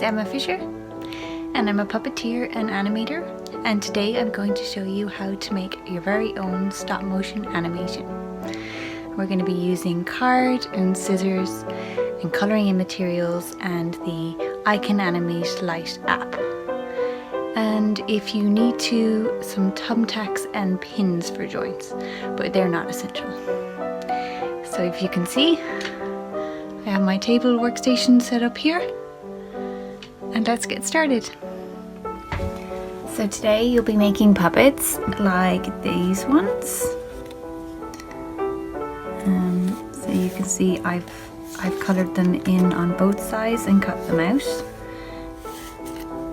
name's Emma Fisher and I'm a puppeteer and animator, and today I'm going to show you how to make your very own stop motion animation. We're going to be using card and scissors and colouring in materials and the I Can Animate Lite app. And if you need to, some thumbtacks and pins for joints, but they're not essential. So if you can see, I have my table workstation set up here, and let's get started. So today you'll be making puppets like these ones. So you can see I've coloured them in on both sides and cut them out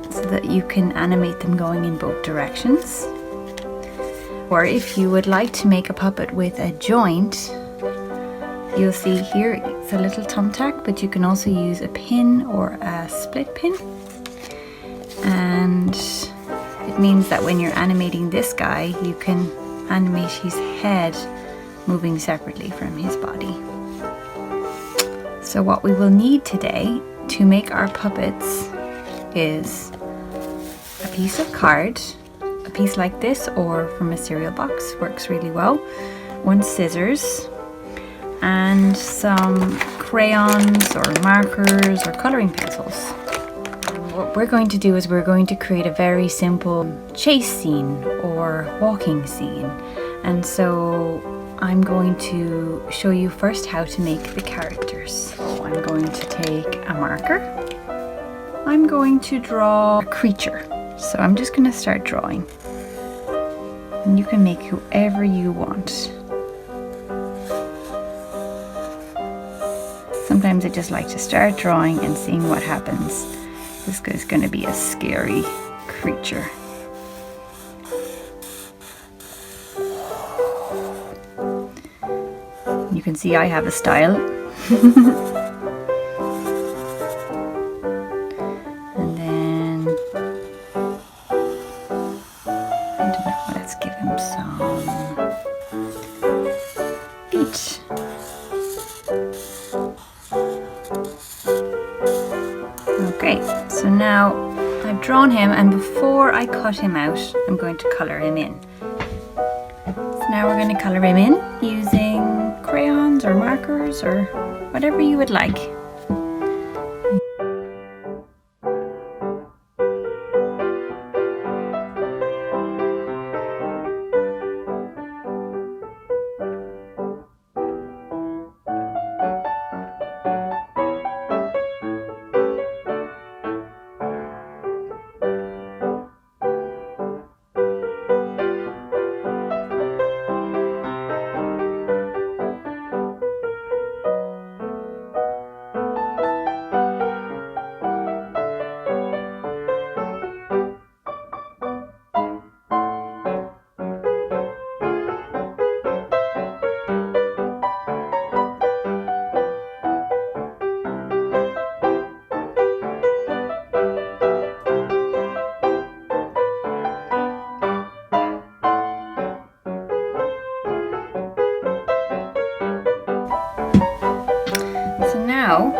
so that you can animate them going in both directions. Or if you would like to make a puppet with a joint, you'll see here it's a little thumbtack, but you can also use a pin or a split pin. And it means that when you're animating this guy, you can animate his head moving separately from his body. So what we will need today to make our puppets is a piece of card, a piece like this or from a cereal box, works really well, one scissors, and some crayons or markers or colouring pencils. What we're going to do is we're going to create a very simple chase scene or walking scene, and so I'm going to show you first how to make the characters. So I'm going to take a marker. I'm going to draw a creature. So I'm just going to start drawing, and you can make whoever you want. Sometimes I just like to start drawing and seeing what happens. This guy's going to be a scary creature. You can see I have a style. And then, I don't know, let's give him some feet. Okay, so now I've drawn him, and before I cut him out, I'm going to colour him in. So now we're going to colour him in using crayons or markers or whatever you would like. Now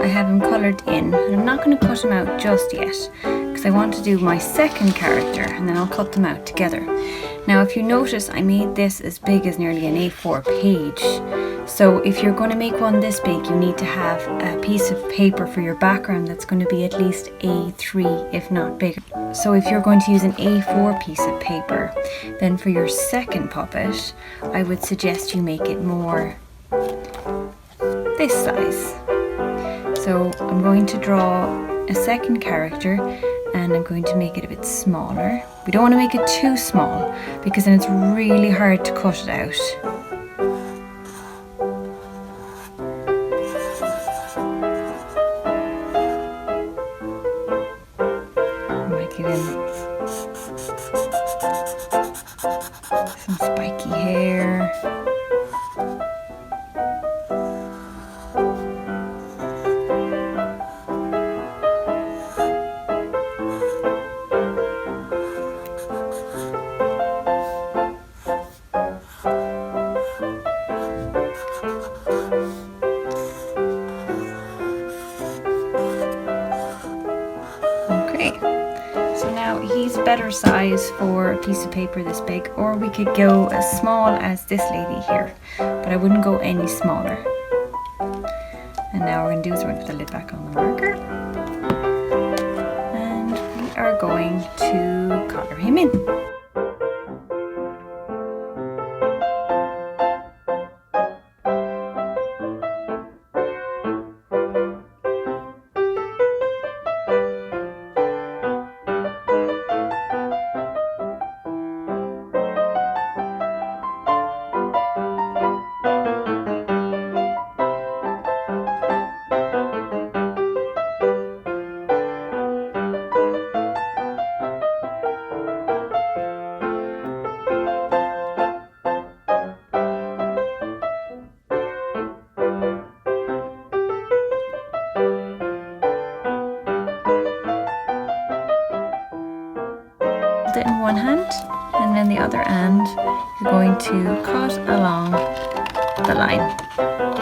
I have him coloured in, and I'm not going to cut him out just yet because I want to do my second character, and then I'll cut them out together. Now if you notice, I made this as big as nearly an A4 page. So if you're going to make one this big, you need to have a piece of paper for your background that's going to be at least A3, if not bigger. So if you're going to use an A4 piece of paper, then for your second puppet, I would suggest you make it more this size. So I'm going to draw a second character, and I'm going to make it a bit smaller. We don't want to make it too small because then it's really hard to cut it out. I might give him some spiky hair. better size for a piece of paper this big, or we could go as small as this lady here, but I wouldn't go any smaller. And now we're going to do is we're going to put the lid back on the marker, and we are going to colour him in. It in one hand, and then the other hand you're going to cut along the line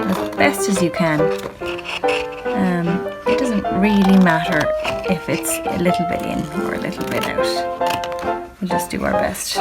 as best as you can. It doesn't really matter if it's a little bit in or a little bit out. We'll just do our best.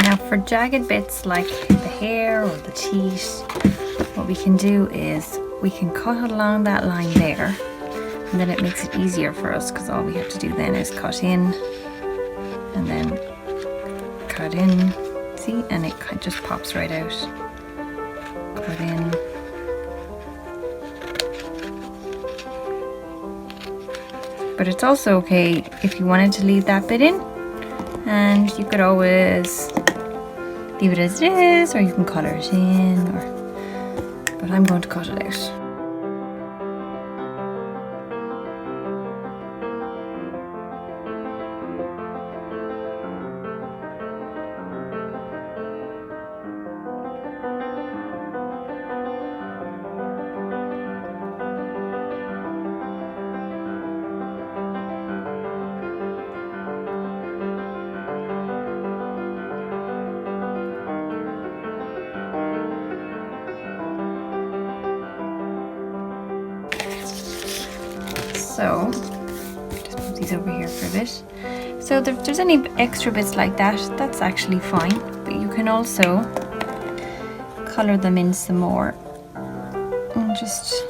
Now for jagged bits like the hair or the teeth, what we can do is we can cut along that line there, and then it makes it easier for us because all we have to do then is cut in and then cut in, see, and it just pops right out. Cut in. But it's also okay if you wanted to leave that bit in, and you could always leave it as it is, or you can colour it in, but I'm going to cut it out. So, just put these over here for a bit. So if there's any extra bits like that, that's actually fine. But you can also colour them in some more. And just,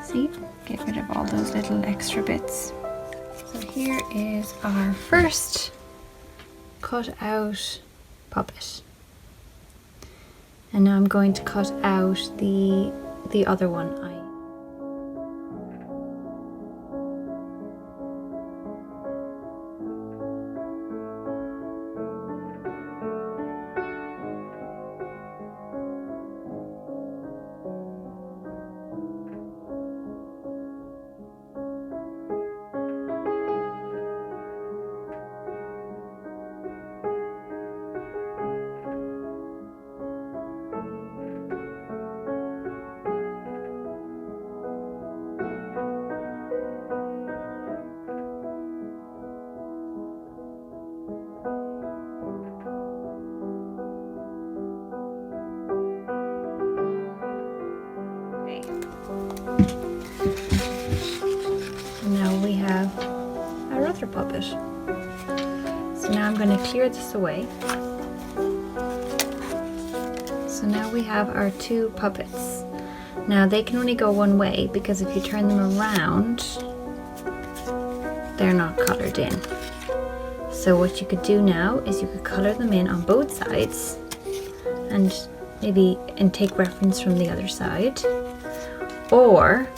see, get rid of all those little extra bits. So here is our first cut out puppet. And now I'm going to cut out the other one. Now we have our other puppet. So now I'm going to clear this away. So now we have our two puppets. Now they can only go one way because if you turn them around, they're not coloured in. So what you could do now is you could colour them in on both sides and take reference from the other side. Or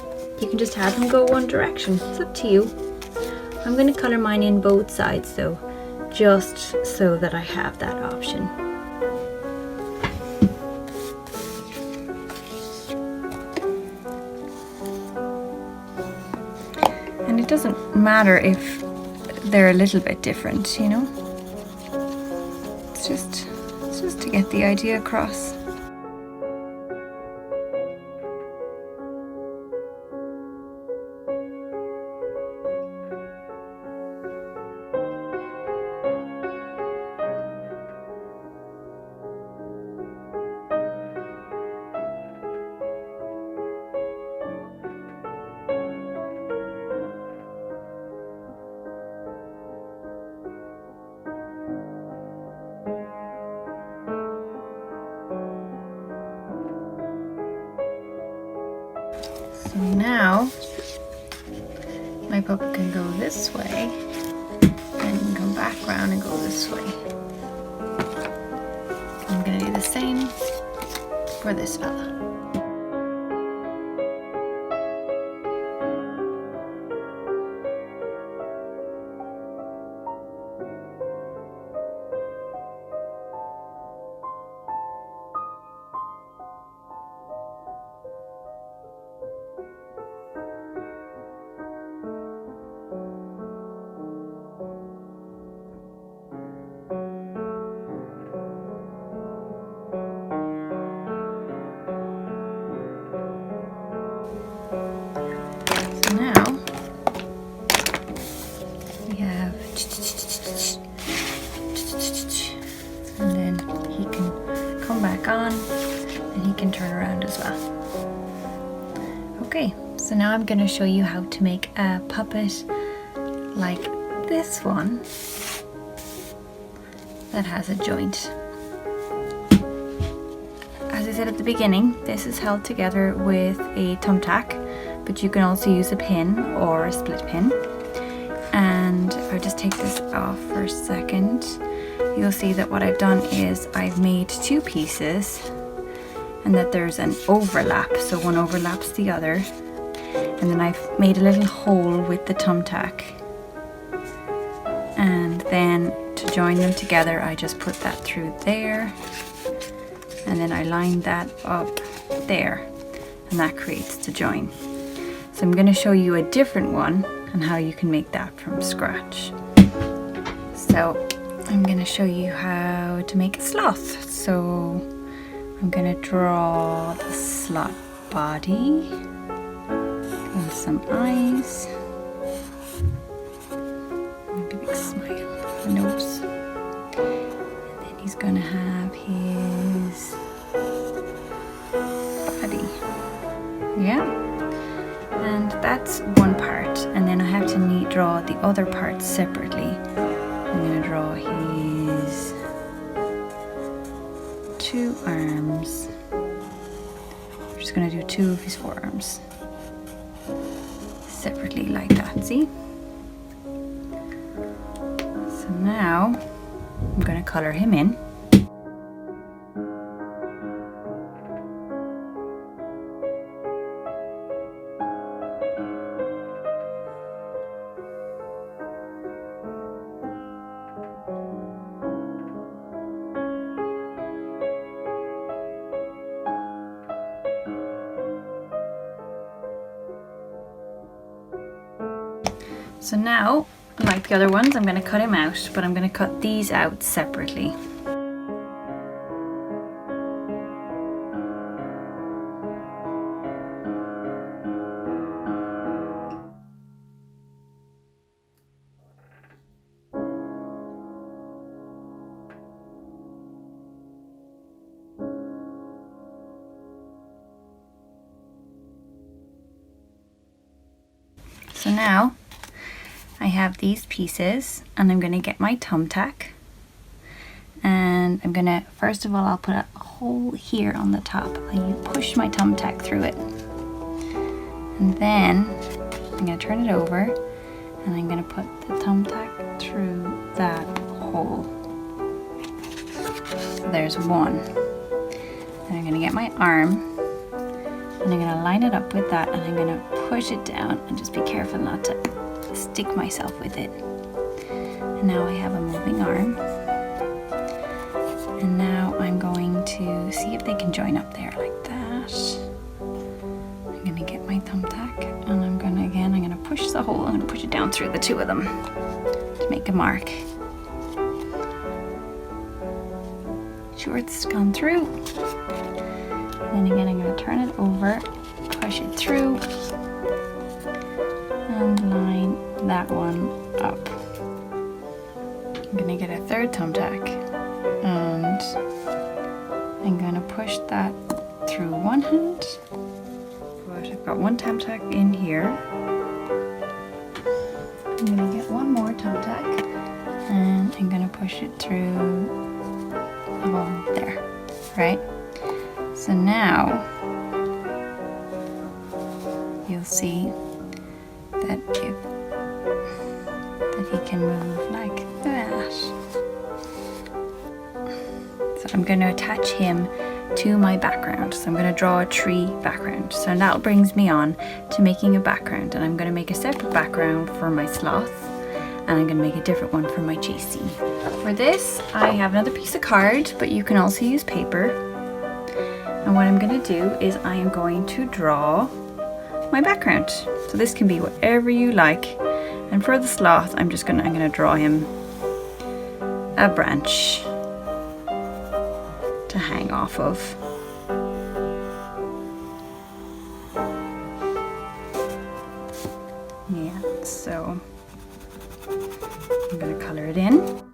you can just have them go one direction. It's up to you. I'm going to colour mine in both sides though, just so that I have that option. And it doesn't matter if they're a little bit different, you know. It's just to get the idea across. So now my puppet can go this way and can come back round and go this way. I'm going to do the same for this fella. And then he can come back on and he can turn around as well. Okay, so now I'm going to show you how to make a puppet like this one that has a joint. As I said at the beginning, this is held together with a thumbtack, but you can also use a pin or a split pin. And I'll just take this off for a second. You'll see that what I've done is I've made two pieces and that there's an overlap, so one overlaps the other, and then I've made a little hole with the thumbtack, and then to join them together I just put that through there, and then I line that up there, and that creates the join. So I'm going to show you a different one and how you can make that from scratch. So I'm going to show you how to make a sloth. So I'm going to draw the sloth body and some eyes, and a big smile, a nose, and then he's going to have his body. Yeah, and that's one part, and then I have to draw the other parts separately. I'm going to draw his two arms. I'm just going to do two of his forearms separately like that, see? So now I'm going to colour him in. So now, like the other ones, I'm going to cut him out, but I'm going to cut these out separately. So now, I have these pieces, and I'm going to get my thumbtack, and I'm going to, first of all, I'll put a hole here on the top. I push my thumbtack through it, and then I'm going to turn it over, and I'm going to put the thumbtack through that hole. So there's one. And I'm going to get my arm, and I'm going to line it up with that, and I'm going to push it down, and just be careful not to stick myself with it. And now I have a moving arm, and now I'm going to see if they can join up there like that. I'm going to get my thumbtack, and I'm going to push the hole. I'm going to push it down through the two of them to make a mark. sure it's gone through. And then again, I'm going to turn it over, push it through, and line that one up. I'm going to get a third thumbtack, and I'm going to push that through one hand. But I've got one thumbtack in here. I'm going to get one more thumbtack, and I'm going to push it through the hole there, right? So now you'll see that he can move like that. So I'm going to attach him to my background. So I'm going to draw a tree background. So that brings me on to making a background, and I'm going to make a separate background for my sloth, and I'm going to make a different one for my JC. For this, I have another piece of card, but you can also use paper. And what I'm going to do is I am going to draw my background. So this can be whatever you like. And for the sloth, I'm going to draw him a branch to hang off of. Yeah, so I'm going to color it in.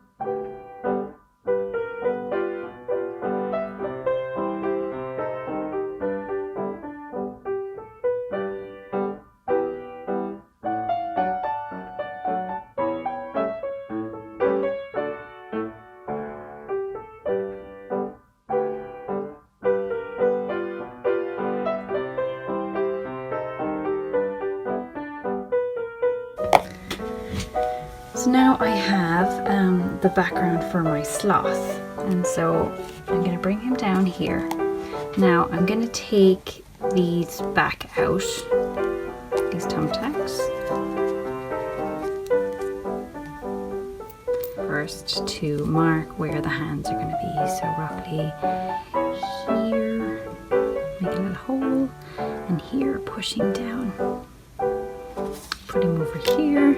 So now I have the background for my sloth, and so I'm going to bring him down here. Now I'm going to take these back out, these thumbtacks, first to mark where the hands are going to be. So roughly here, make a little hole, and here pushing down. Put him over here.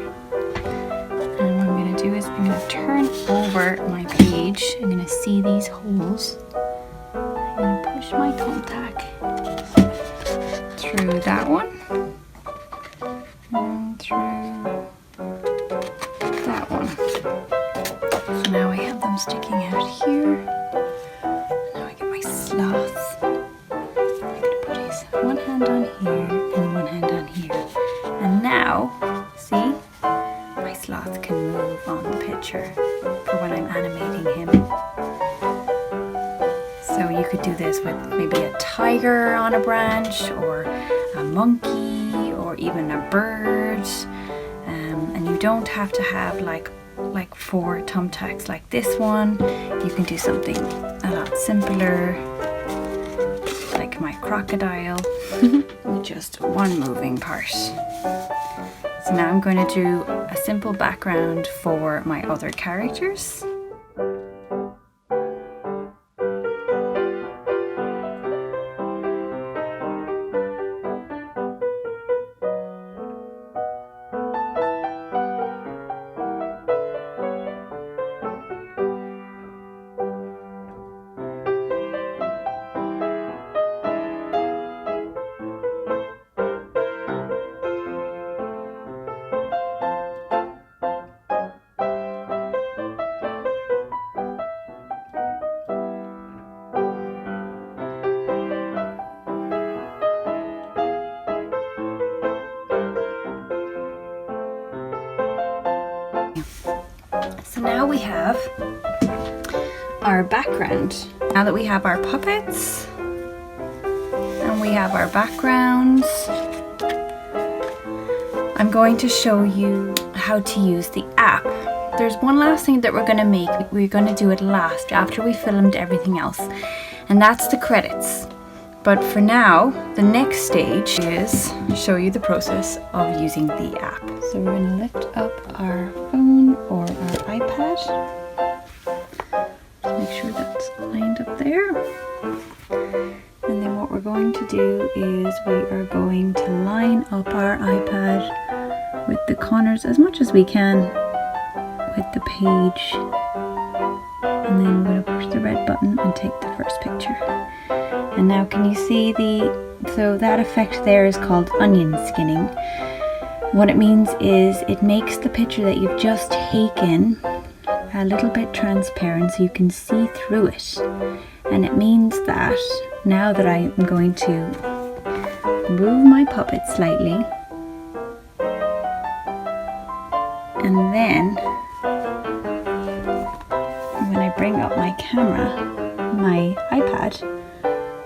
And what I'm going to do is I'm going to turn over my page. I'm going to see these holes. I'm going to push my thumbtack through that one and through that one. So now I have them sticking out here. Now I get my sloth. I'm going to put his one hand on here and one hand on here. And now, see? My sloth can move on the picture for when I'm animating him. So you could do this with maybe a tiger on a branch, or a monkey, or even a bird. And you don't have to have like 4 thumbtacks like this one. You can do something a lot simpler, like my crocodile, with just one moving part. So now I'm going to do a simple background for my other characters. So now we have our background. Now that we have our puppets and we have our backgrounds, I'm going to show you how to use the app. There's one last thing that we're going to make. We're going to do it last, after we filmed everything else, and that's the credits. But for now, the next stage is show you the process of using the app. So we're going to lift up our phone or our iPad. Make sure that's lined up there. And then what we're going to do is we are going to line up our iPad with the corners as much as we can with the page and then I'm going to push the red button and take the first picture. And now can you see so that effect there is called onion skinning. What it means is it makes the picture that you've just taken a little bit transparent so you can see through it. And it means that now that I am going to move my puppet slightly, and then when I bring up my camera, my iPad,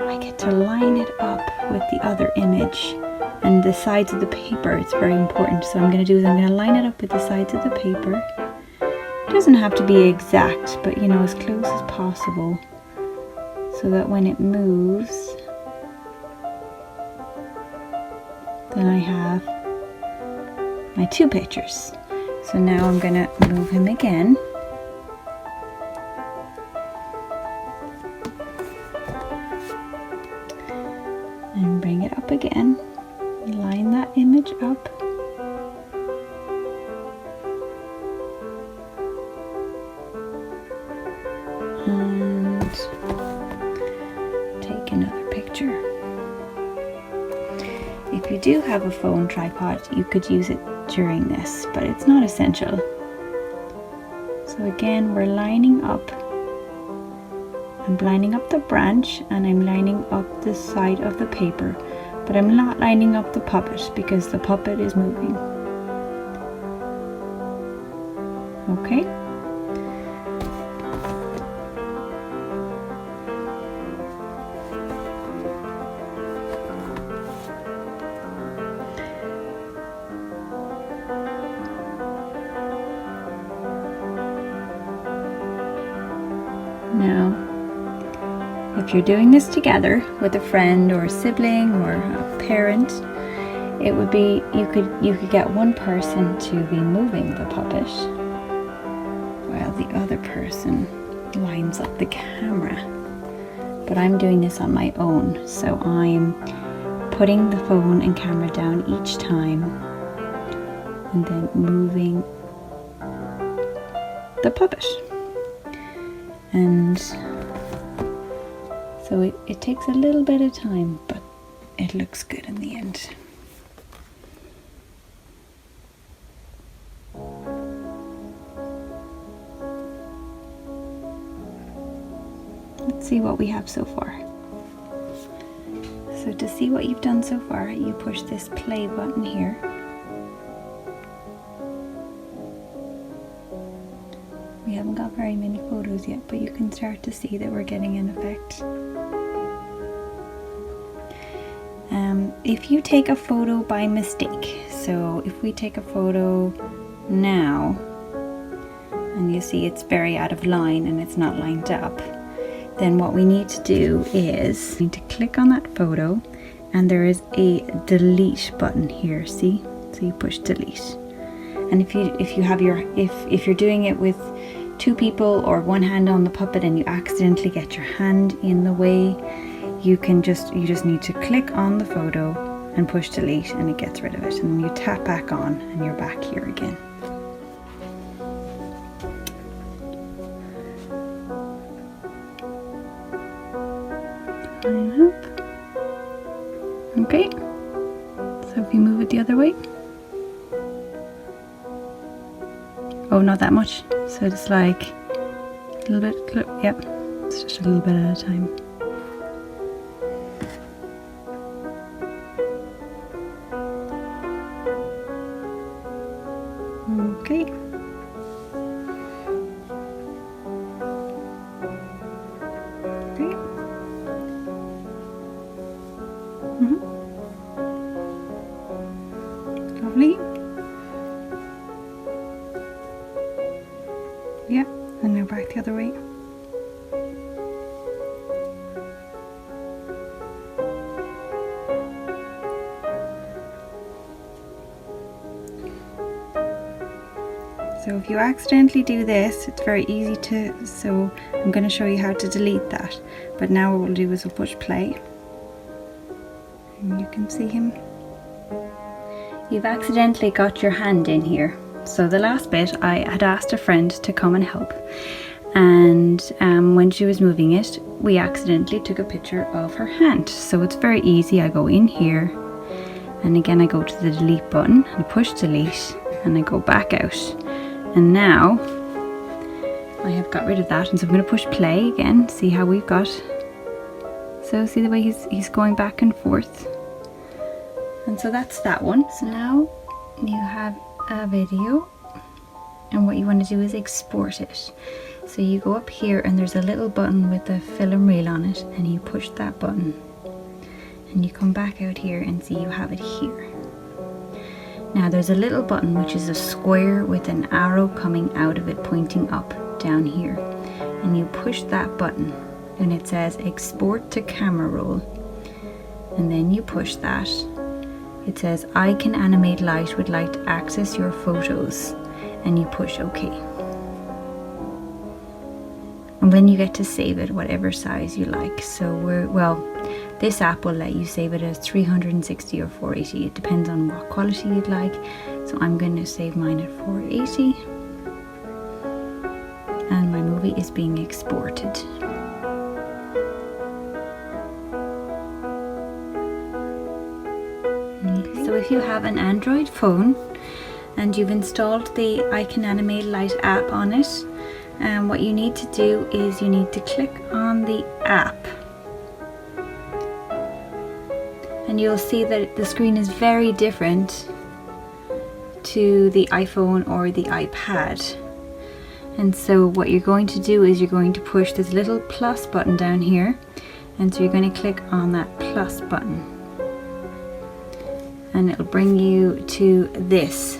I get to line it up with the other image and the sides of the paper. It's very important. So I'm going to line it up with the sides of the paper. It doesn't have to be exact, but you know, as close as possible, so that when it moves, then I have my two pictures. So now I'm going to move him again. And bring it up again. Line that image up. And take another picture. If you do have a phone tripod, you could use it during this, but it's not essential. So again, we're lining up. I'm lining up the branch and I'm lining up the side of the paper, but I'm not lining up the puppet because the puppet is moving. Okay? Now, if you're doing this together with a friend or a sibling or a parent, it would be, you could get one person to be moving the puppet while the other person lines up the camera. But I'm doing this on my own, so I'm putting the phone and camera down each time and then moving the puppet. And so it takes a little bit of time, but it looks good in the end. Let's see what we have so far. So to see what you've done so far, you push this play button here. We haven't got very many photos yet, but you can start to see that we're getting an effect. If you take a photo by mistake, so if we take a photo now, and you see it's very out of line and it's not lined up, then what we need to do is we need to click on that photo, and there is a delete button here, see? So you push delete. And if you're doing it with two people or one hand on the puppet and you accidentally get your hand in the way, you just need to click on the photo and push delete, and it gets rid of it, and then you tap back on and you're back here again. Line up. Okay, so if you move it the other way, oh, not that much, so it's like a little bit, yep, it's just a little bit at a time. Okay. Okay. Lovely. Yeah, and now back the other way. So if you accidentally do this, it's very easy to, so I'm going to show you how to delete that. But now what we'll do is we'll push play. And you can see him. You've accidentally got your hand in here. So the last bit, I had asked a friend to come and help. and when she was moving it, we accidentally took a picture of her hand. So it's very easy. I go in here, and again I go to the delete button, I push delete, and I go back out, and now I have got rid of that. And so I'm going to push play again, see how we've got. So see the way he's going back and forth. And so that's that one. So now you have a video, and what you want to do is export it. So you go up here and there's a little button with a film reel on it, and you push that button and you come back out here and see you have it here. Now there's a little button which is a square with an arrow coming out of it pointing up down here, and you push that button and it says export to camera roll, and then you push that. It says I Can Animate Light would like to access your photos, and you push OK. And then you get to save it whatever size you like. So this app will let you save it as 360 or 480. It depends on what quality you'd like. So I'm going to save mine at 480. And my movie is being exported. So if you have an Android phone and you've installed the I Can Animate Light app on it, what you need to do is you need to click on the app, and you'll see that the screen is very different to the iPhone or the iPad. And so what you're going to do is you're going to push this little plus button down here, and so you're going to click on that plus button, and it'll bring you to this.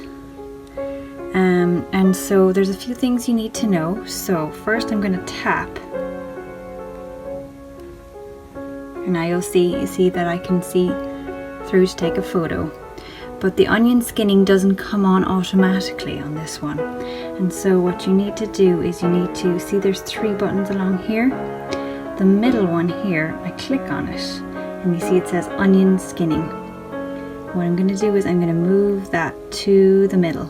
And so there's a few things you need to know. So first I'm going to tap, and now you'll see that I can see through to take a photo, but the onion skinning doesn't come on automatically on this one. And so what you need to do is you need to see there's 3 buttons along here. The middle one here, I click on it and you see it says onion skinning. What I'm going to do is I'm going to move that to the middle,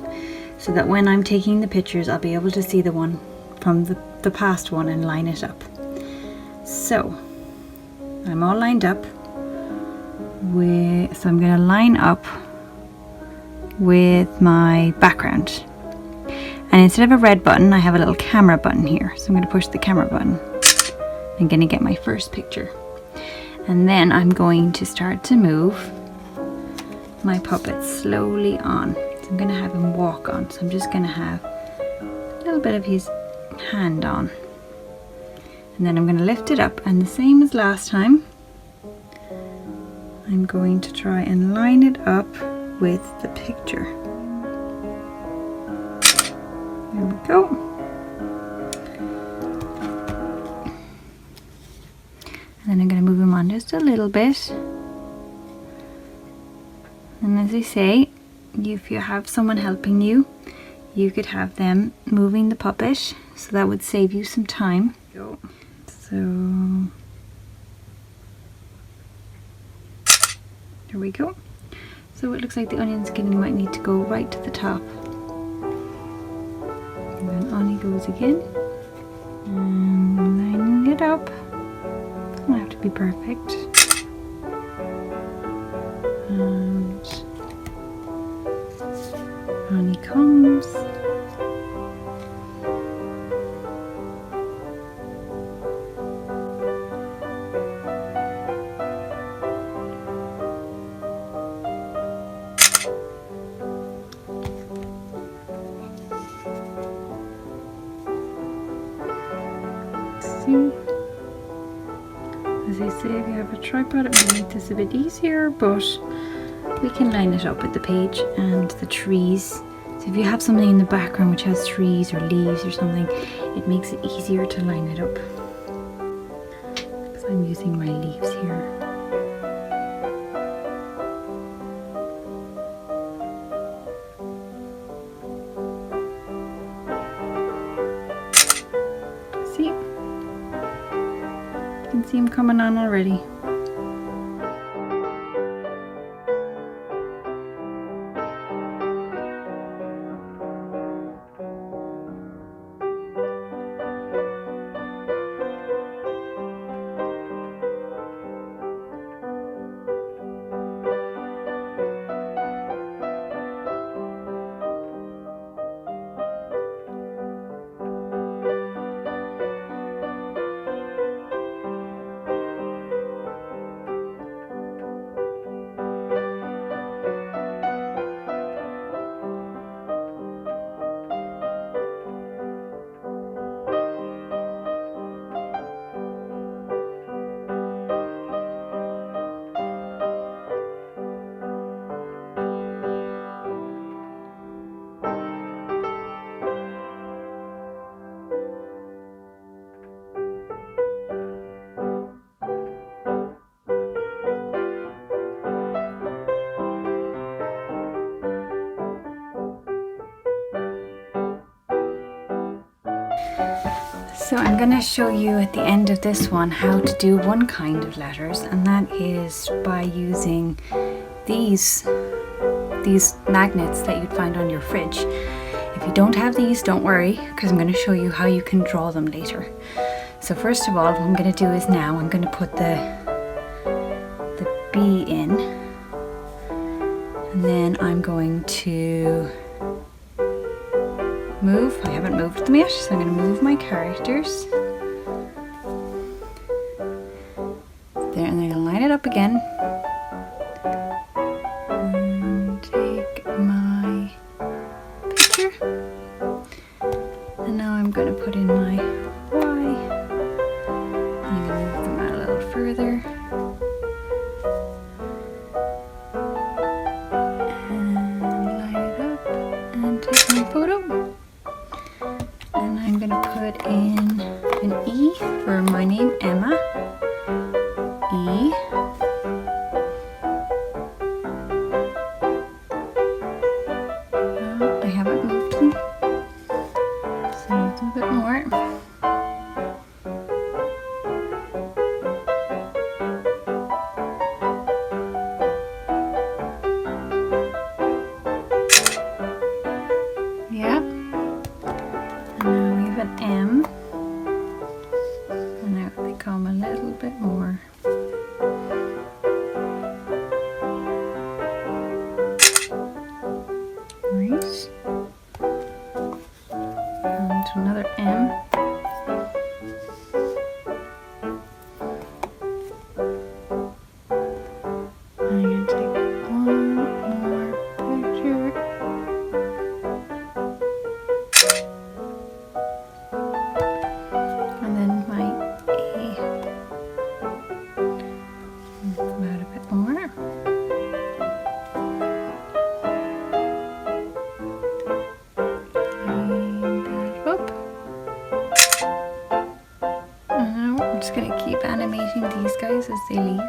so that when I'm taking the pictures I'll be able to see the one from the past one and line it up. So I'm all lined up so I'm going to line up with my background, and instead of a red button I have a little camera button here. So I'm going to push the camera button. I'm going to get my first picture, and then I'm going to start to move my puppet slowly on. I'm going to have him walk on, so I'm just going to have a little bit of his hand on, and then I'm going to lift it up, and the same as last time I'm going to try and line it up with the picture. There we go. And then I'm going to move him on just a little bit, and as I say, if you have someone helping you, you could have them moving the puppet, so that would save you some time. So there we go. So it looks like the onion skinning might need to go right to the top, and then on he goes again, and lining it up. Doesn't have to be perfect. And on he comes. See, as I say, if you have a tripod it will make this a bit easier, but we can line it up with the page and the trees. So if you have something in the background which has trees or leaves or something, it makes it easier to line it up. Because I'm using my leaves here. See? You can see them coming on already. So I'm going to show you at the end of this one how to do one kind of letters, and that is by using these magnets that you'd find on your fridge. If you don't have these, don't worry, because I'm going to show you how you can draw them later. So first of all, what I'm going to do is now I'm going to put the B in, and then I'm going to move. I haven't moved them yet, so I'm going to move my characters there, and then I'm going to line it up again and take my picture, and now I'm going to put in my Y, and I'm going to move them out a little further. Put in an E for my name, Emma. E. Oh, I haven't moved them, so move them a bit more. Yeah. And now we have an M, and now they come a little bit more. Right. And another M. I'm going to take one more picture. And then my A. About a bit more. Line that up. And now I'm just going to keep animating these guys as they leave.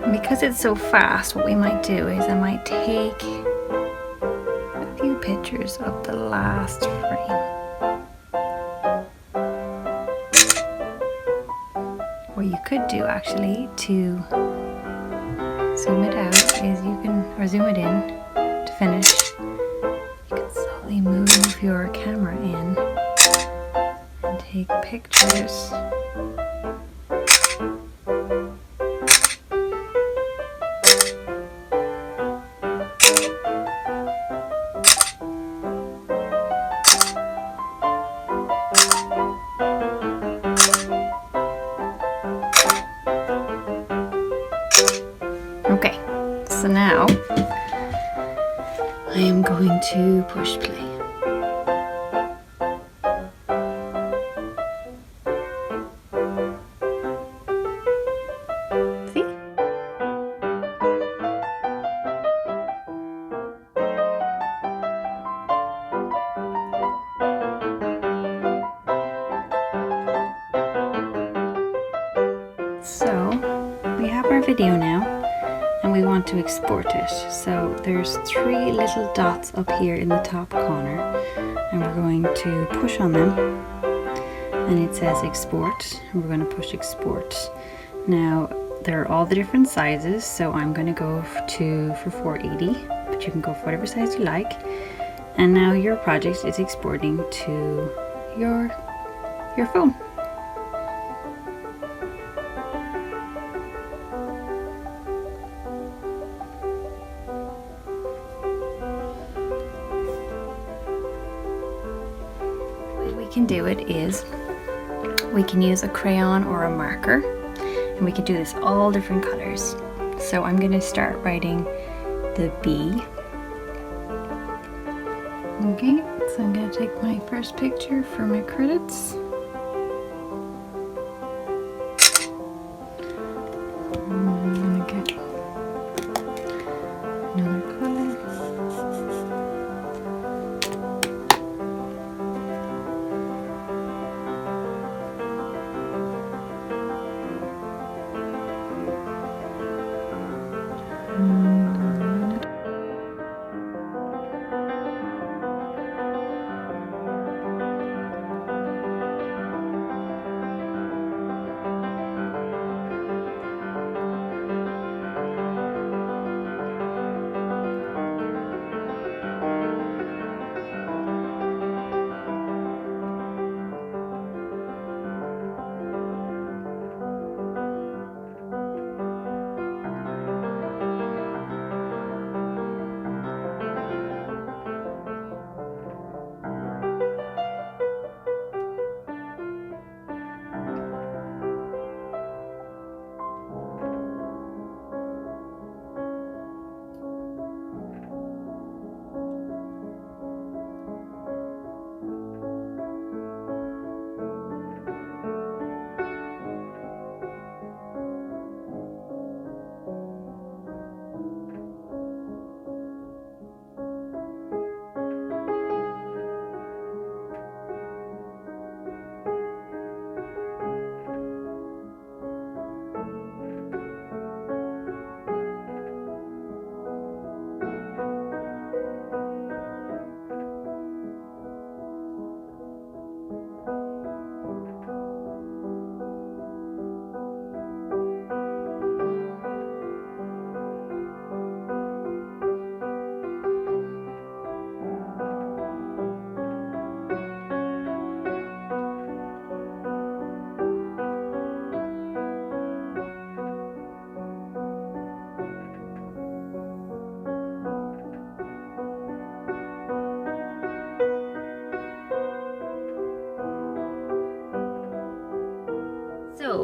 And because it's so fast, what we might do is I might take a few pictures of the last frame. What you could do actually to zoom it out is you can, or zoom it in to finish, you can slowly move your camera in and take pictures. Okay, so now I am going to push play. See? So we have our video now, and we want to export it. So there's 3 little dots up here in the top corner, and we're going to push on them, and it says export, and we're going to push export. Now there are all the different sizes, so I'm going to go for 480, but you can go for whatever size you like. And now your project is exporting to your phone. Can do it is we can use a crayon or a marker, and we can do this all different colors. So I'm going to start writing the B. Okay, so I'm going to take my first picture for my credits. I'm going to get another color.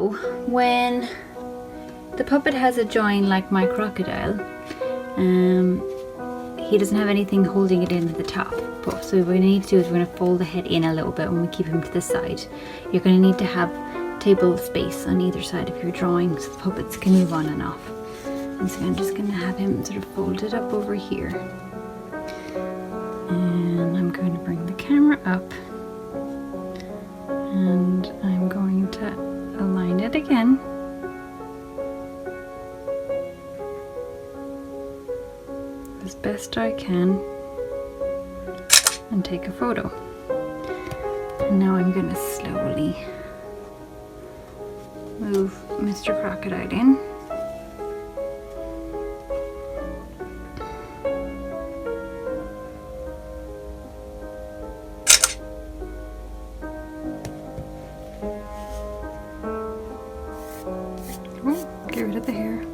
So when the puppet has a join like my crocodile, he doesn't have anything holding it in at the top. So what we need to do is we're going to fold the head in a little bit when we keep him to the side. You're going to need to have table space on either side of your drawing so the puppets can move on and off. And so I'm just going to have him sort of folded up over here. And I'm going to bring the camera up. And I'm going to align it again. As best I can. And take a photo. And now I'm going to slowly move Mr. Crocodile in. Oh, get rid of the hair.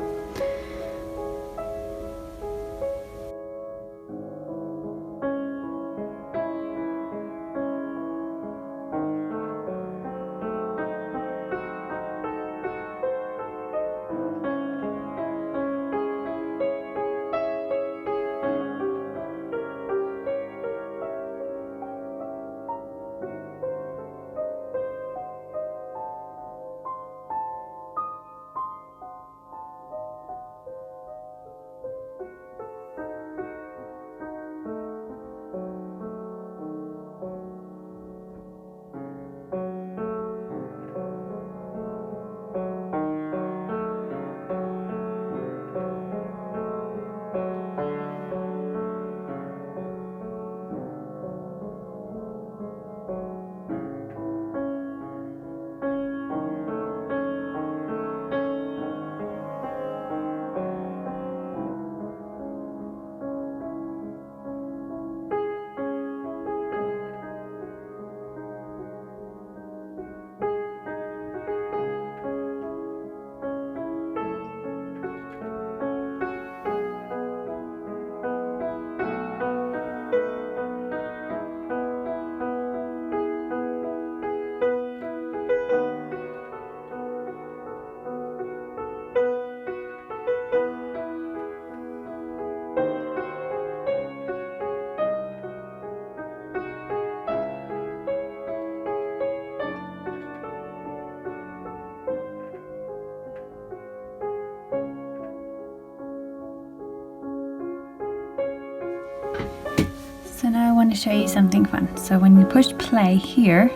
So now I want to show you something fun. So when you push play here,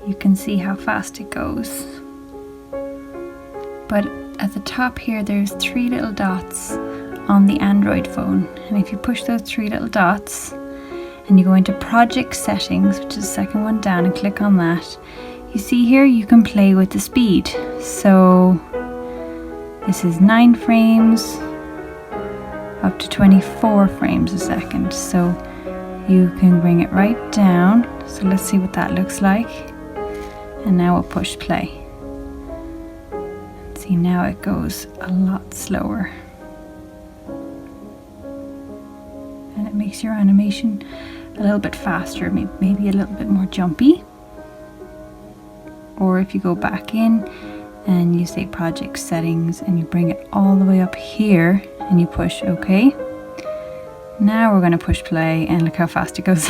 you can see how fast it goes. But at the top here, there's 3 little dots on the Android phone. And if you push those 3 little dots and you go into project settings, which is the second one down, and click on that, you see here you can play with the speed. So this is 9 frames up to 24 frames a second. So you can bring it right down. So let's see what that looks like. And now we'll push play. See, now it goes a lot slower. And it makes your animation a little bit faster, maybe a little bit more jumpy. Or if you go back in and you say project settings and you bring it all the way up here and you push OK. Now we're going to push play and look how fast it goes.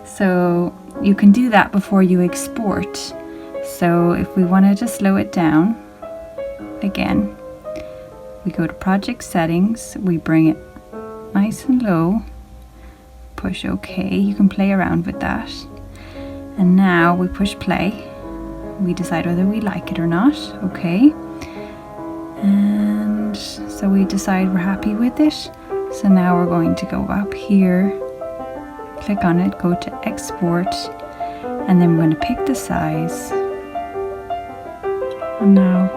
So you can do that before you export. So if we wanted to slow it down, again, we go to project settings, we bring it nice and low, push OK. You can play around with that. And now we push play. We decide whether we like it or not. OK. And so we decide we're happy with it. So now we're going to go up here, click on it, go to export, and then we're going to pick the size. And now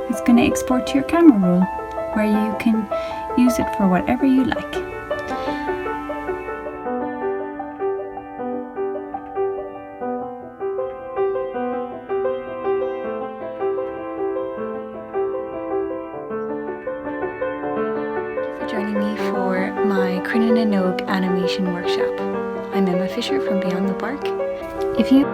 it's going to export to your camera roll, where you can use it for whatever you like. Joining me for my Cruinniú animation workshop. I'm Emma Fisher from Beyond the Park. If you